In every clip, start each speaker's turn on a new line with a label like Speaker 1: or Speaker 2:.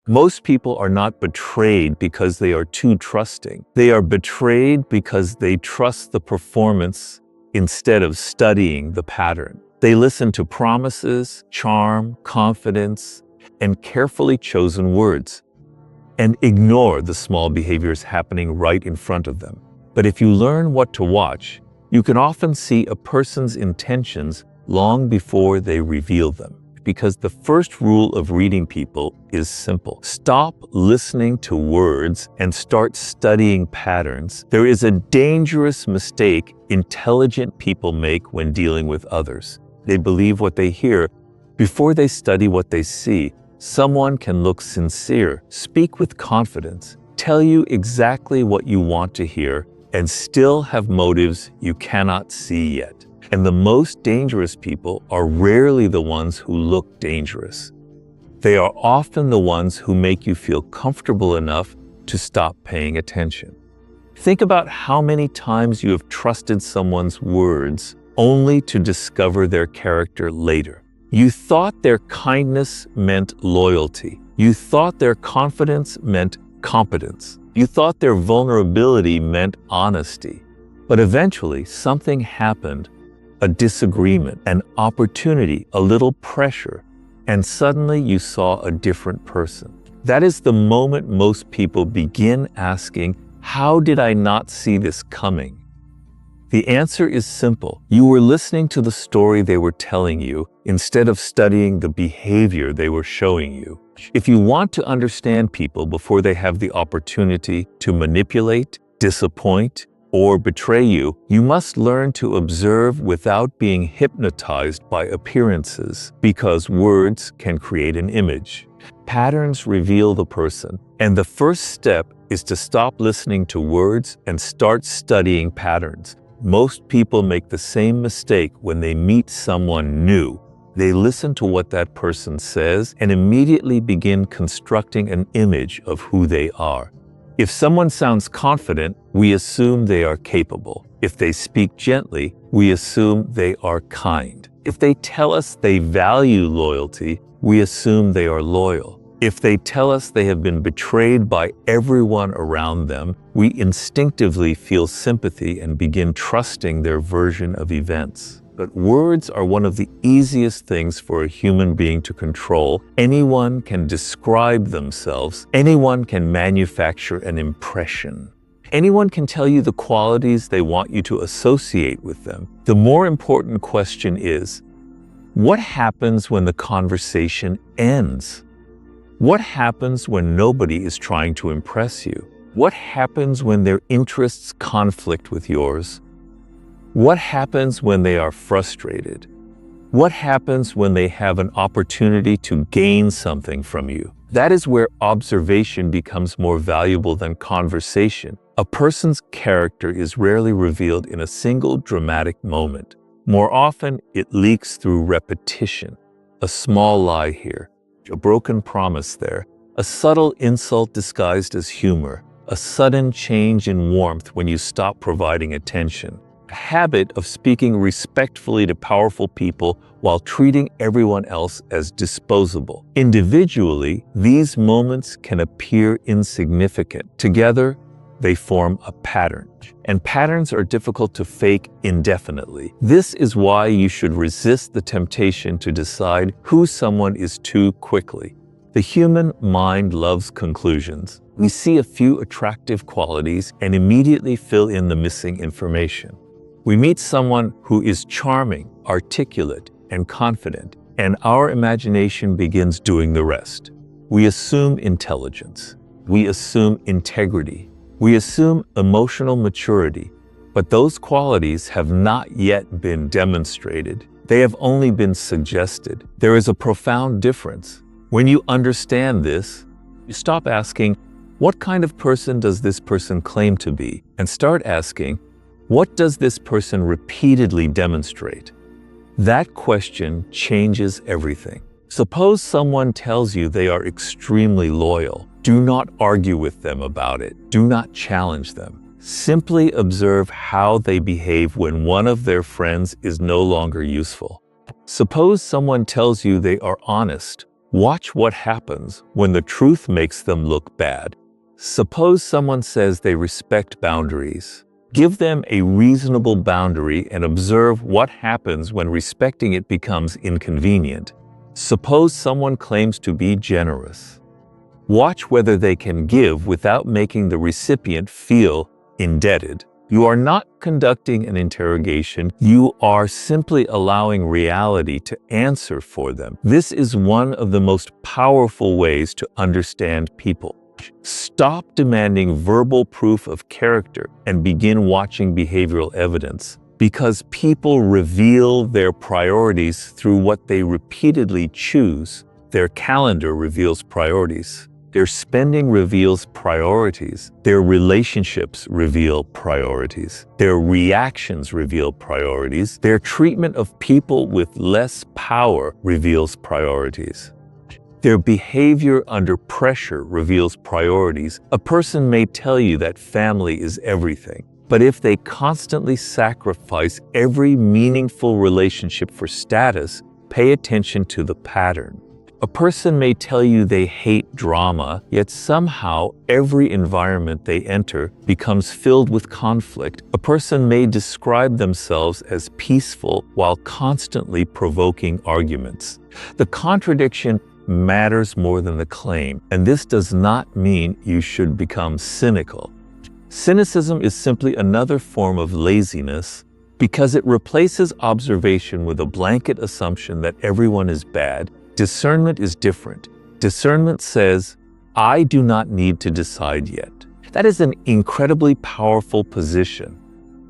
Speaker 1: Most people are not betrayed because they are too trusting. They are betrayed because they trust the performance instead of studying the pattern. They listen to promises, charm, confidence, and carefully chosen words, and ignore the small behaviors happening right in front of them. But if you learn what to watch, you can often see a person's intentions long before they reveal them. Because the first rule of reading people is simple. Stop listening to words and start studying patterns. There is a dangerous mistake intelligent people make when dealing with others. They believe what they hear before they study what they see. Someone can look sincere, speak with confidence, tell you exactly what you want to hear, and still have motives you cannot see yet. And the most dangerous people are rarely the ones who look dangerous. They are often the ones who make you feel comfortable enough to stop paying attention. Think about how many times you have trusted someone's words only to discover their character later. You thought their kindness meant loyalty. You thought their confidence meant competence. You thought their vulnerability meant honesty. But eventually, something happened. A disagreement, an opportunity, a little pressure, and suddenly you saw a different person. That is the moment most people begin asking, how did I not see this coming? The answer is simple. You were listening to the story they were telling you instead of studying the behavior they were showing you. If you want to understand people before they have the opportunity to manipulate, disappoint, or betray you, you must learn to observe without being hypnotized by appearances, because words can create an image. Patterns reveal the person, and the first step is to stop listening to words and start studying patterns. Most people make the same mistake when they meet someone new. They listen to what that person says and immediately begin constructing an image of who they are. If someone sounds confident, we assume they are capable. If they speak gently, we assume they are kind. If they tell us they value loyalty, we assume they are loyal. If they tell us they have been betrayed by everyone around them, we instinctively feel sympathy and begin trusting their version of events. But words are one of the easiest things for a human being to control. Anyone can describe themselves. Anyone can manufacture an impression. Anyone can tell you the qualities they want you to associate with them. The more important question is, what happens when the conversation ends? What happens when nobody is trying to impress you? What happens when their interests conflict with yours? What happens when they are frustrated? What happens when they have an opportunity to gain something from you? That is where observation becomes more valuable than conversation. A person's character is rarely revealed in a single dramatic moment. More often, it leaks through repetition. A small lie here, a broken promise there, a subtle insult disguised as humor, a sudden change in warmth when you stop providing attention. A habit of speaking respectfully to powerful people while treating everyone else as disposable. Individually, these moments can appear insignificant. Together, they form a pattern. And patterns are difficult to fake indefinitely. This is why you should resist the temptation to decide who someone is too quickly. The human mind loves conclusions. We see a few attractive qualities and immediately fill in the missing information. We meet someone who is charming, articulate, and confident, and our imagination begins doing the rest. We assume intelligence. We assume integrity. We assume emotional maturity, but those qualities have not yet been demonstrated. They have only been suggested. There is a profound difference. When you understand this, you stop asking, what kind of person does this person claim to be? And start asking, what does this person repeatedly demonstrate? That question changes everything. Suppose someone tells you they are extremely loyal. Do not argue with them about it. Do not challenge them. Simply observe how they behave when one of their friends is no longer useful. Suppose someone tells you they are honest. Watch what happens when the truth makes them look bad. Suppose someone says they respect boundaries. Give them a reasonable boundary and observe what happens when respecting it becomes inconvenient. Suppose someone claims to be generous. Watch whether they can give without making the recipient feel indebted. You are not conducting an interrogation. You are simply allowing reality to answer for them. This is one of the most powerful ways to understand people. Stop demanding verbal proof of character and begin watching behavioral evidence, because people reveal their priorities through what they repeatedly choose. Their calendar reveals priorities. Their spending reveals priorities. Their relationships reveal priorities. Their reactions reveal priorities. Their treatment of people with less power reveals priorities. Their behavior under pressure reveals priorities. A person may tell you that family is everything, but if they constantly sacrifice every meaningful relationship for status, pay attention to the pattern. A person may tell you they hate drama, yet somehow every environment they enter becomes filled with conflict. A person may describe themselves as peaceful while constantly provoking arguments. The contradiction matters more than the claim, and this does not mean you should become cynical. Cynicism is simply another form of laziness because it replaces observation with a blanket assumption that everyone is bad. Discernment is different. Discernment says, I do not need to decide yet. That is an incredibly powerful position.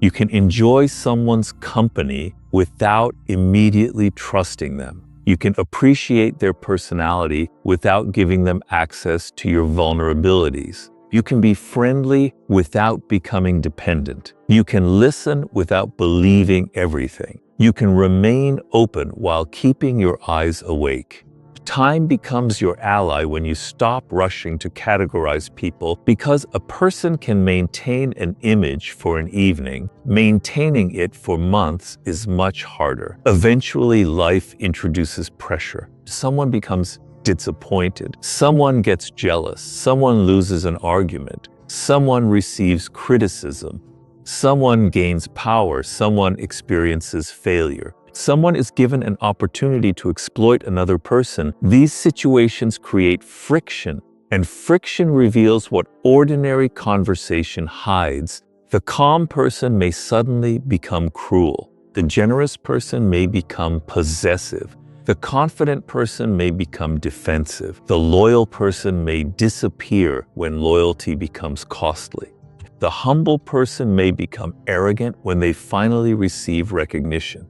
Speaker 1: You can enjoy someone's company without immediately trusting them. You can appreciate their personality without giving them access to your vulnerabilities. You can be friendly without becoming dependent. You can listen without believing everything. You can remain open while keeping your eyes awake. Time becomes your ally when you stop rushing to categorize people, because a person can maintain an image for an evening. Maintaining it for months is much harder. Eventually, life introduces pressure. Someone becomes disappointed. Someone gets jealous. Someone loses an argument. Someone receives criticism. Someone gains power. Someone experiences failure. Someone is given an opportunity to exploit another person. These situations create friction, and friction reveals what ordinary conversation hides. The calm person may suddenly become cruel. The generous person may become possessive. The confident person may become defensive. The loyal person may disappear when loyalty becomes costly. The humble person may become arrogant when they finally receive recognition.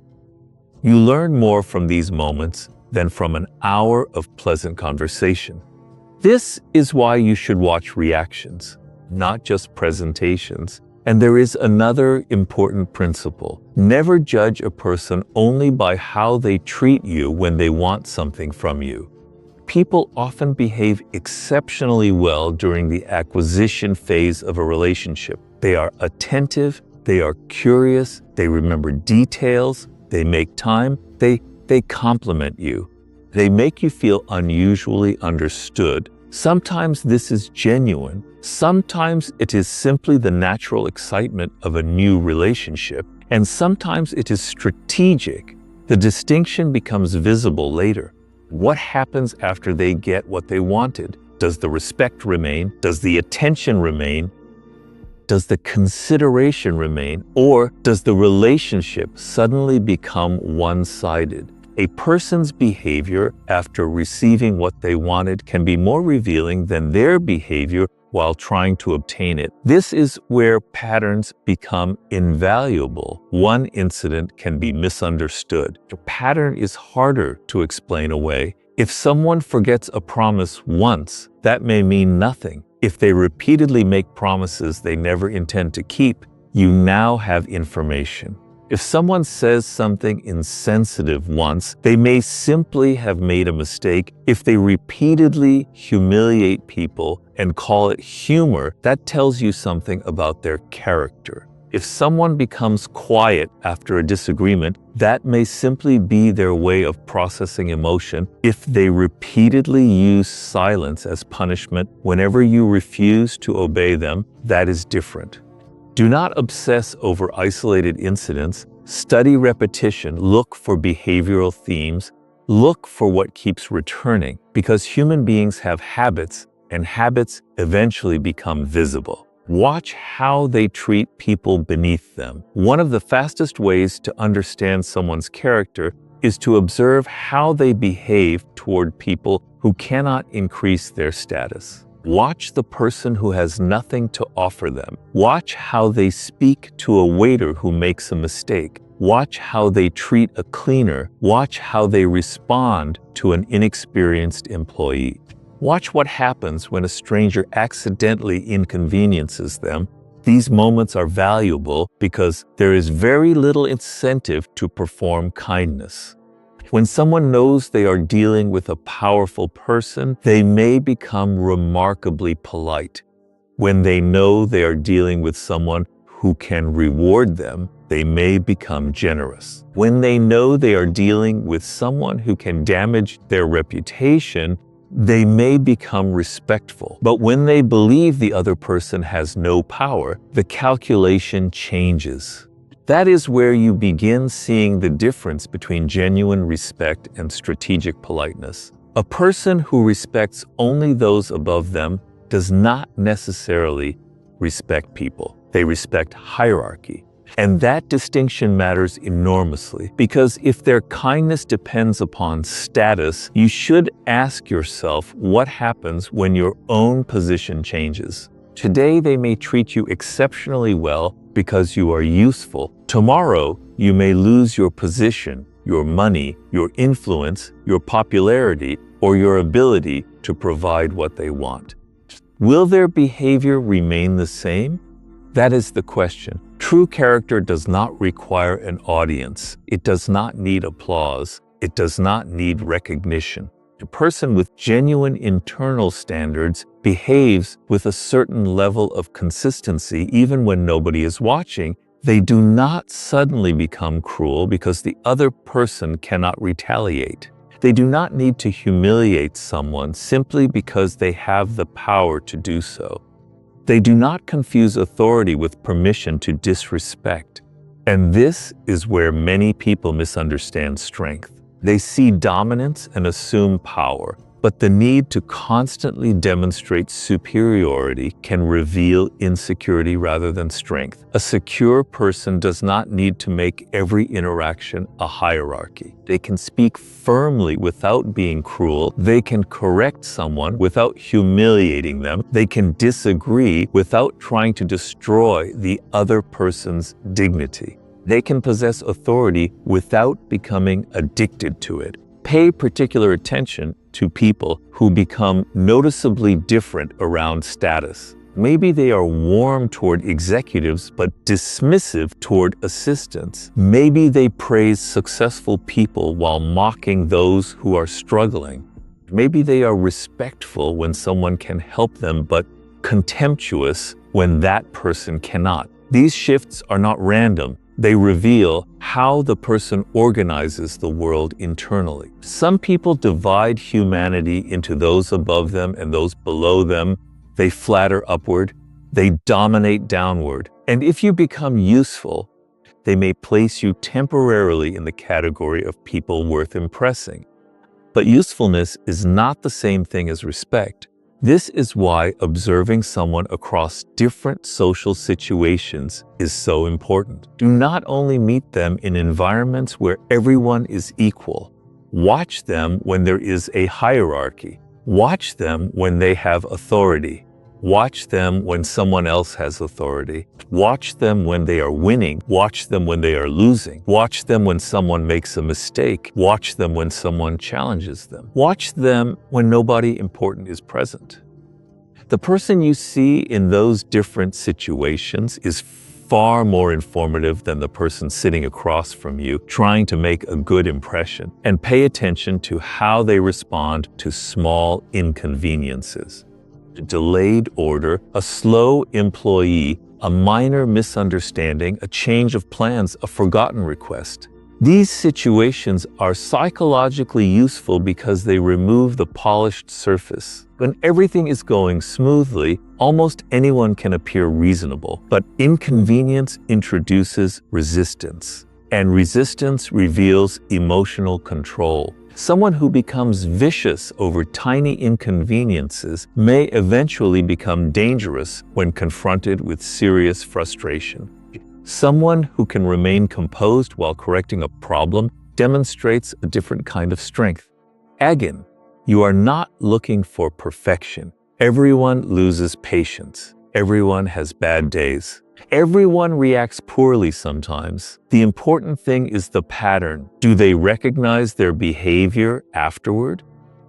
Speaker 1: You learn more from these moments than from an hour of pleasant conversation. This is why you should watch reactions, not just presentations. And there is another important principle. Never judge a person only by how they treat you when they want something from you. People often behave exceptionally well during the acquisition phase of a relationship. They are attentive, they are curious, they remember details, they make time, they compliment you. They make you feel unusually understood. Sometimes this is genuine. Sometimes it is simply the natural excitement of a new relationship. And sometimes it is strategic. The distinction becomes visible later. What happens after they get what they wanted? Does the respect remain? Does the attention remain? Does the consideration remain? Or does the relationship suddenly become one-sided? A person's behavior after receiving what they wanted can be more revealing than their behavior while trying to obtain it. This is where patterns become invaluable. One incident can be misunderstood. A pattern is harder to explain away. If someone forgets a promise once, that may mean nothing. If they repeatedly make promises they never intend to keep, you now have information. If someone says something insensitive once, they may simply have made a mistake. If they repeatedly humiliate people and call it humor, that tells you something about their character. If someone becomes quiet after a disagreement, that may simply be their way of processing emotion. If they repeatedly use silence as punishment whenever you refuse to obey them, that is different. Do not obsess over isolated incidents. Study repetition. Look for behavioral themes. Look for what keeps returning, because human beings have habits, and habits eventually become visible. Watch how they treat people beneath them. One of the fastest ways to understand someone's character is to observe how they behave toward people who cannot increase their status. Watch the person who has nothing to offer them. Watch how they speak to a waiter who makes a mistake. Watch how they treat a cleaner. Watch how they respond to an inexperienced employee. Watch what happens when a stranger accidentally inconveniences them. These moments are valuable because there is very little incentive to perform kindness. When someone knows they are dealing with a powerful person, they may become remarkably polite. When they know they are dealing with someone who can reward them, they may become generous. When they know they are dealing with someone who can damage their reputation, they may become respectful. But when they believe the other person has no power, the calculation changes. That is where you begin seeing the difference between genuine respect and strategic politeness. A person who respects only those above them does not necessarily respect people. They respect hierarchy. And that distinction matters enormously, because if their kindness depends upon status, you should ask yourself what happens when your own position changes. Today, they may treat you exceptionally well because you are useful. Tomorrow, you may lose your position, your money, your influence, your popularity, or your ability to provide what they want. Will their behavior remain the same? That is the question. True character does not require an audience. It does not need applause. It does not need recognition. A person with genuine internal standards behaves with a certain level of consistency even when nobody is watching. They do not suddenly become cruel because the other person cannot retaliate. They do not need to humiliate someone simply because they have the power to do so. They do not confuse authority with permission to disrespect. And this is where many people misunderstand strength. They see dominance and assume power, but the need to constantly demonstrate superiority can reveal insecurity rather than strength. A secure person does not need to make every interaction a hierarchy. They can speak firmly without being cruel. They can correct someone without humiliating them. They can disagree without trying to destroy the other person's dignity. They can possess authority without becoming addicted to it. Pay particular attention to people who become noticeably different around status. Maybe they are warm toward executives but dismissive toward assistants. Maybe they praise successful people while mocking those who are struggling. Maybe they are respectful when someone can help them but contemptuous when that person cannot. These shifts are not random. They reveal how the person organizes the world internally. Some people divide humanity into those above them and those below them. They flatter upward. They dominate downward. And if you become useful, they may place you temporarily in the category of people worth impressing. But usefulness is not the same thing as respect. This is why observing someone across different social situations is so important. Do not only meet them in environments where everyone is equal. Watch them when there is a hierarchy. Watch them when they have authority. Watch them when someone else has authority. Watch them when they are winning. Watch them when they are losing. Watch them when someone makes a mistake. Watch them when someone challenges them. Watch them when nobody important is present. The person you see in those different situations is far more informative than the person sitting across from you trying to make a good impression. And pay attention to how they respond to small inconveniences. a delayed order, a slow employee, a minor misunderstanding, a change of plans, a forgotten request. These situations are psychologically useful because they remove the polished surface. When everything is going smoothly, almost anyone can appear reasonable, but inconvenience introduces resistance, and resistance reveals emotional control. Someone who becomes vicious over tiny inconveniences may eventually become dangerous when confronted with serious frustration. Someone who can remain composed while correcting a problem demonstrates a different kind of strength. Again, you are not looking for perfection. Everyone loses patience. Everyone has bad days. Everyone reacts poorly sometimes. The important thing is the pattern. Do they recognize their behavior afterward?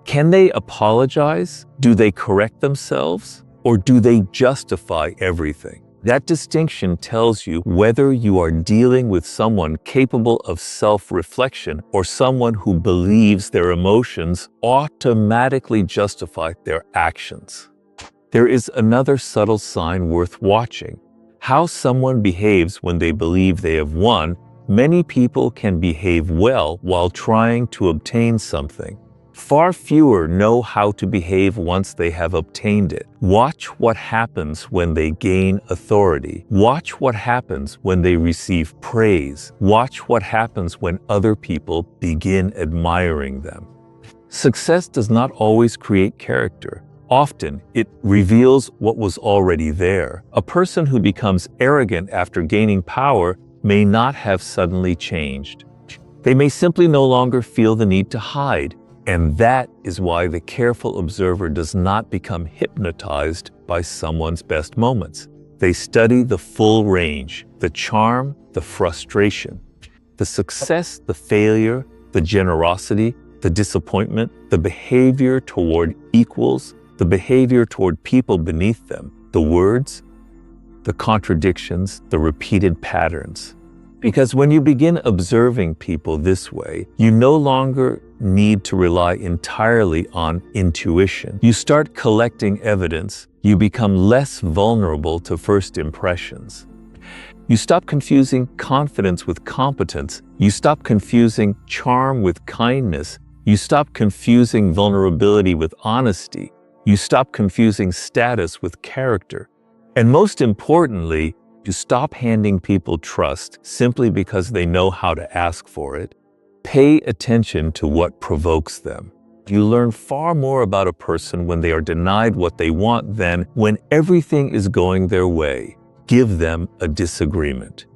Speaker 1: Can they apologize? Do they correct themselves? Or do they justify everything? That distinction tells you whether you are dealing with someone capable of self-reflection or someone who believes their emotions automatically justify their actions. There is another subtle sign worth watching: how someone behaves when they believe they have won. Many people can behave well while trying to obtain something. Far fewer know how to behave once they have obtained it. Watch what happens when they gain authority. Watch what happens when they receive praise. Watch what happens when other people begin admiring them. Success does not always create character. Often, it reveals what was already there. A person who becomes arrogant after gaining power may not have suddenly changed. They may simply no longer feel the need to hide. And that is why the careful observer does not become hypnotized by someone's best moments. They study the full range: the charm, the frustration, the success, the failure, the generosity, the disappointment, the behavior toward equals, the behavior toward people beneath them, the words, the contradictions, the repeated patterns. Because when you begin observing people this way, you no longer need to rely entirely on intuition. You start collecting evidence. You become less vulnerable to first impressions. You stop confusing confidence with competence. You stop confusing charm with kindness. You stop confusing vulnerability with honesty. You stop confusing status with character. And most importantly, you stop handing people trust simply because they know how to ask for it. Pay attention to what provokes them. You learn far more about a person when they are denied what they want than when everything is going their way. Give them a disagreement.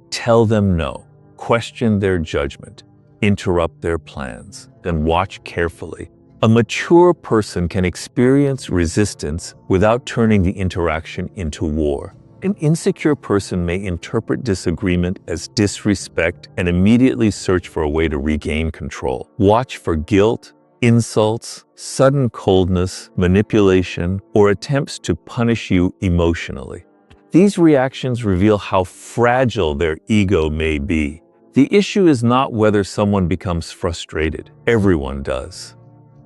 Speaker 1: Tell them no. Question their judgment. Interrupt their plans. Then watch carefully. A mature person can experience resistance without turning the interaction into war. An insecure person may interpret disagreement as disrespect and immediately search for a way to regain control. Watch for guilt, insults, sudden coldness, manipulation, or attempts to punish you emotionally. These reactions reveal how fragile their ego may be. The issue is not whether someone becomes frustrated. Everyone does.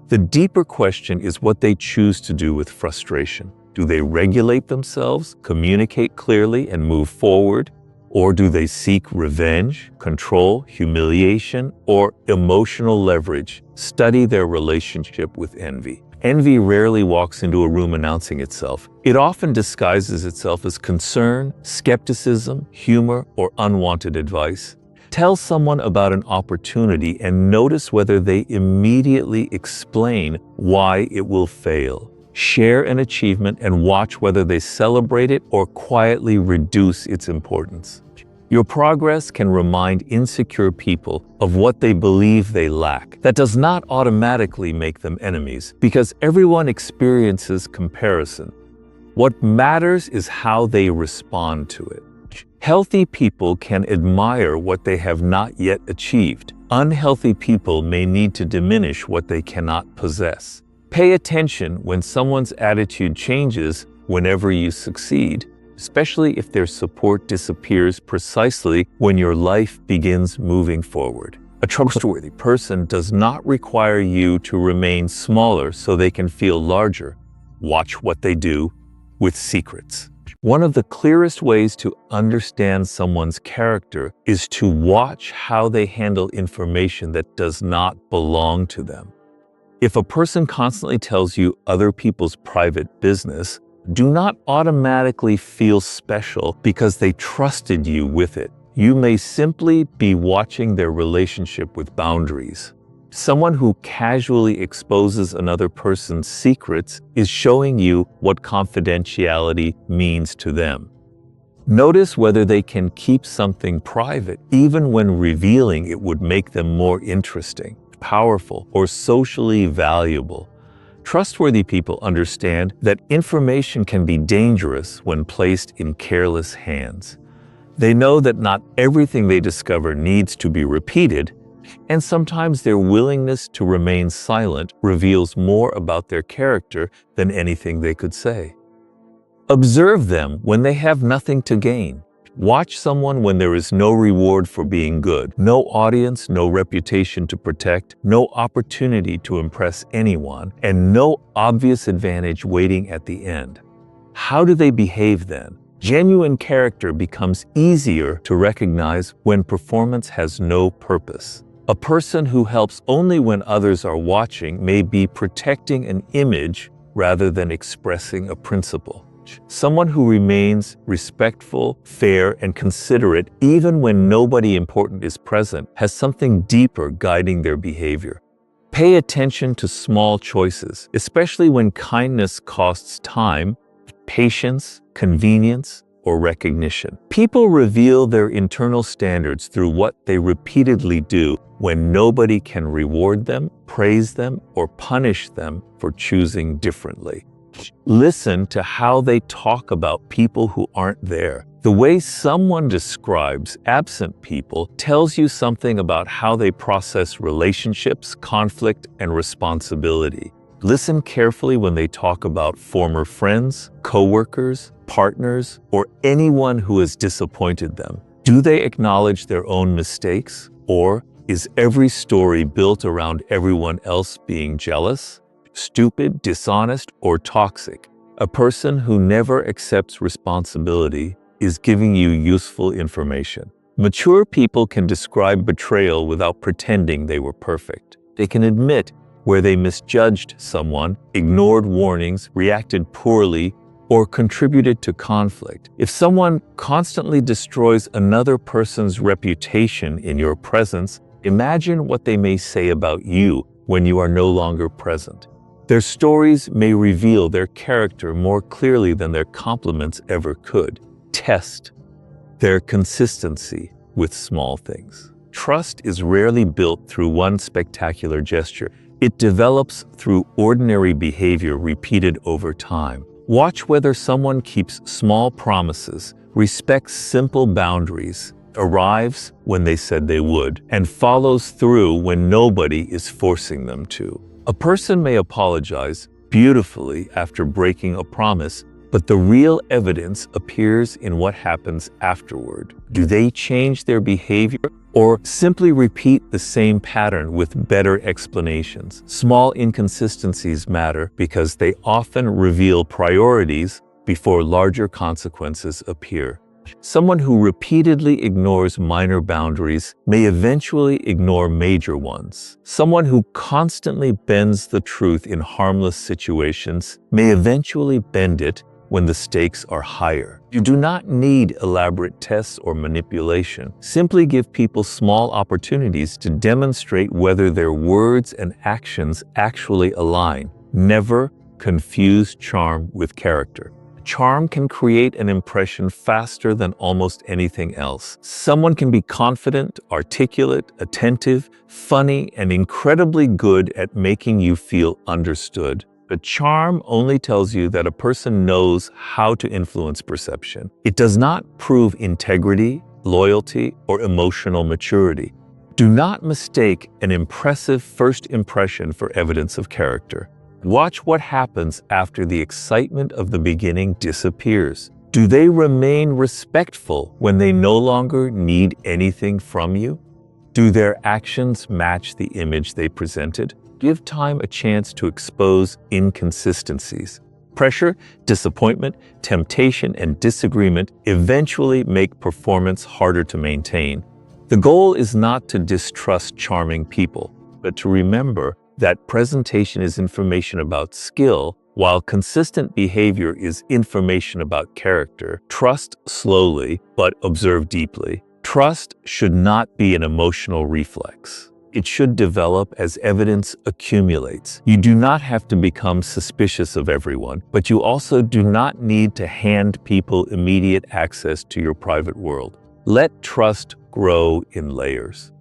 Speaker 1: The deeper question is what they choose to do with frustration. Do they regulate themselves, communicate clearly, and move forward? Or do they seek revenge, control, humiliation, or emotional leverage? Study their relationship with envy. Envy rarely walks into a room announcing itself. It often disguises itself as concern, skepticism, humor, or unwanted advice. Tell someone about an opportunity and notice whether they immediately explain why it will fail. Share an achievement and watch whether they celebrate it or quietly reduce its importance. Your progress can remind insecure people of what they believe they lack. That does not automatically make them enemies, because everyone experiences comparison. What matters is how they respond to it. Healthy people can admire what they have not yet achieved. Unhealthy people may need to diminish what they cannot possess. Pay attention when someone's attitude changes whenever you succeed, especially if their support disappears precisely when your life begins moving forward. A trustworthy person does not require you to remain smaller so they can feel larger. Watch what they do with secrets. One of the clearest ways to understand someone's character is to watch how they handle information that does not belong to them. If a person constantly tells you other people's private business, do not automatically feel special because they trusted you with it. You may simply be watching their relationship with boundaries. Someone who casually exposes another person's secrets is showing you what confidentiality means to them. Notice whether they can keep something private, even when revealing it would make them more interesting, powerful, or socially valuable. Trustworthy people understand that information can be dangerous when placed in careless hands. They know that not everything they discover needs to be repeated, and sometimes their willingness to remain silent reveals more about their character than anything they could say. Observe them when they have nothing to gain. Watch someone when there is no reward for being good, no audience, no reputation to protect, no opportunity to impress anyone, and no obvious advantage waiting at the end. How do they behave then? Genuine character becomes easier to recognize when performance has no purpose. A person who helps only when others are watching may be protecting an image rather than expressing a principle. Someone who remains respectful, fair, and considerate even when nobody important is present has something deeper guiding their behavior. Pay attention to small choices, especially when kindness costs time, patience, convenience, or recognition. People reveal their internal standards through what they repeatedly do when nobody can reward them, praise them, or punish them for choosing differently. Listen to how they talk about people who aren't there. The way someone describes absent people tells you something about how they process relationships, conflict, and responsibility. Listen carefully when they talk about former friends, coworkers, partners, or anyone who has disappointed them. Do they acknowledge their own mistakes, or is every story built around everyone else being jealous, stupid, dishonest, or toxic? A person who never accepts responsibility is giving you useful information. Mature people can describe betrayal without pretending they were perfect. They can admit where they misjudged someone, ignored warnings, reacted poorly, or contributed to conflict. If someone constantly destroys another person's reputation in your presence, imagine what they may say about you when you are no longer present. Their stories may reveal their character more clearly than their compliments ever could. Test their consistency with small things. Trust is rarely built through one spectacular gesture. It develops through ordinary behavior repeated over time. Watch whether someone keeps small promises, respects simple boundaries, arrives when they said they would, and follows through when nobody is forcing them to. A person may apologize beautifully after breaking a promise, but the real evidence appears in what happens afterward. Do they change their behavior or simply repeat the same pattern with better explanations? Small inconsistencies matter because they often reveal priorities before larger consequences appear. Someone who repeatedly ignores minor boundaries may eventually ignore major ones. Someone who constantly bends the truth in harmless situations may eventually bend it when the stakes are higher. You do not need elaborate tests or manipulation. Simply give people small opportunities to demonstrate whether their words and actions actually align. Never confuse charm with character. Charm can create an impression faster than almost anything else. Someone can be confident, articulate, attentive, funny, and incredibly good at making you feel understood. But charm only tells you that a person knows how to influence perception. It does not prove integrity, loyalty, or emotional maturity. Do not mistake an impressive first impression for evidence of character. Watch what happens after the excitement of the beginning disappears. Do they remain respectful when they no longer need anything from you? Do their actions match the image they presented? Give time a chance to expose inconsistencies. Pressure, disappointment, temptation, and disagreement eventually make performance harder to maintain. The goal is not to distrust charming people, but to remember that presentation is information about skill, while consistent behavior is information about character. Trust slowly, but observe deeply. Trust should not be an emotional reflex. It should develop as evidence accumulates. You do not have to become suspicious of everyone, but you also do not need to hand people immediate access to your private world. Let trust grow in layers.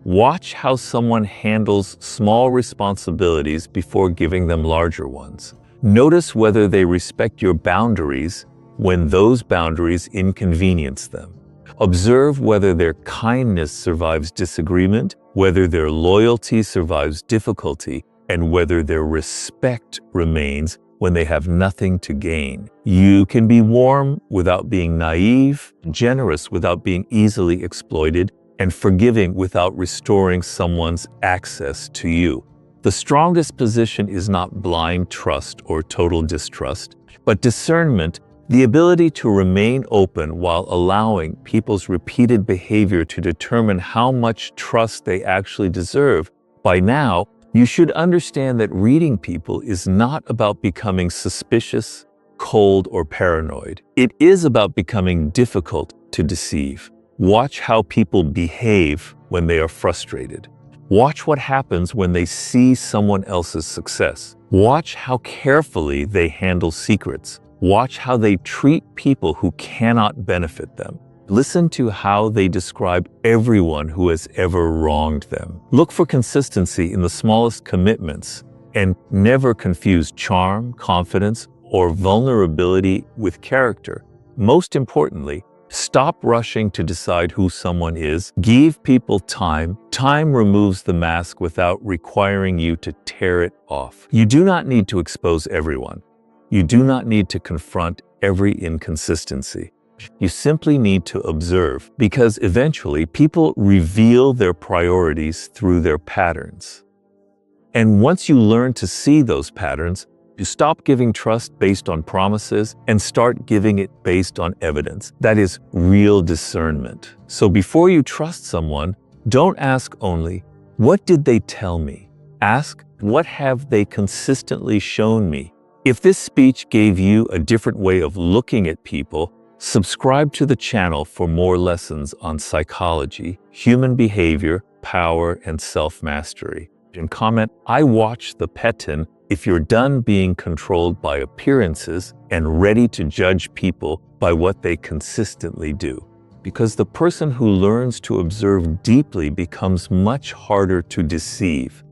Speaker 1: Watch how someone handles small responsibilities before giving them larger ones. Notice whether they respect your boundaries when those boundaries inconvenience them. Observe whether their kindness survives disagreement, whether their loyalty survives difficulty, and whether their respect remains when they have nothing to gain. You can be warm without being naive, generous without being easily exploited, and forgiving without restoring someone's access to you. The strongest position is not blind trust or total distrust, but discernment, the ability to remain open while allowing people's repeated behavior to determine how much trust they actually deserve. By now, you should understand that reading people is not about becoming suspicious, cold, or paranoid. It is about becoming difficult to deceive. Watch how people behave when they are frustrated. Watch what happens when they see someone else's success. Watch how carefully they handle secrets. Watch how they treat people who cannot benefit them. Listen to how they describe everyone who has ever wronged them. Look for consistency in the smallest commitments and never confuse charm, confidence, or vulnerability with character. Most importantly, stop rushing to decide who someone is. Give people time. Time removes the mask without requiring you to tear it off. You do not need to expose everyone. You do not need to confront every inconsistency. You simply need to observe, because eventually people reveal their priorities through their patterns. And once you learn to see those patterns, you stop giving trust based on promises and start giving it based on evidence. That is real discernment. So before you trust someone, don't ask only, "What did they tell me?" Ask, "What have they consistently shown me?" If this speech gave you a different way of looking at people, subscribe to the channel for more lessons on psychology, human behavior, power, and self-mastery. And comment, "I watch the pattern," if you're done being controlled by appearances and ready to judge people by what they consistently do. Because the person who learns to observe deeply becomes much harder to deceive.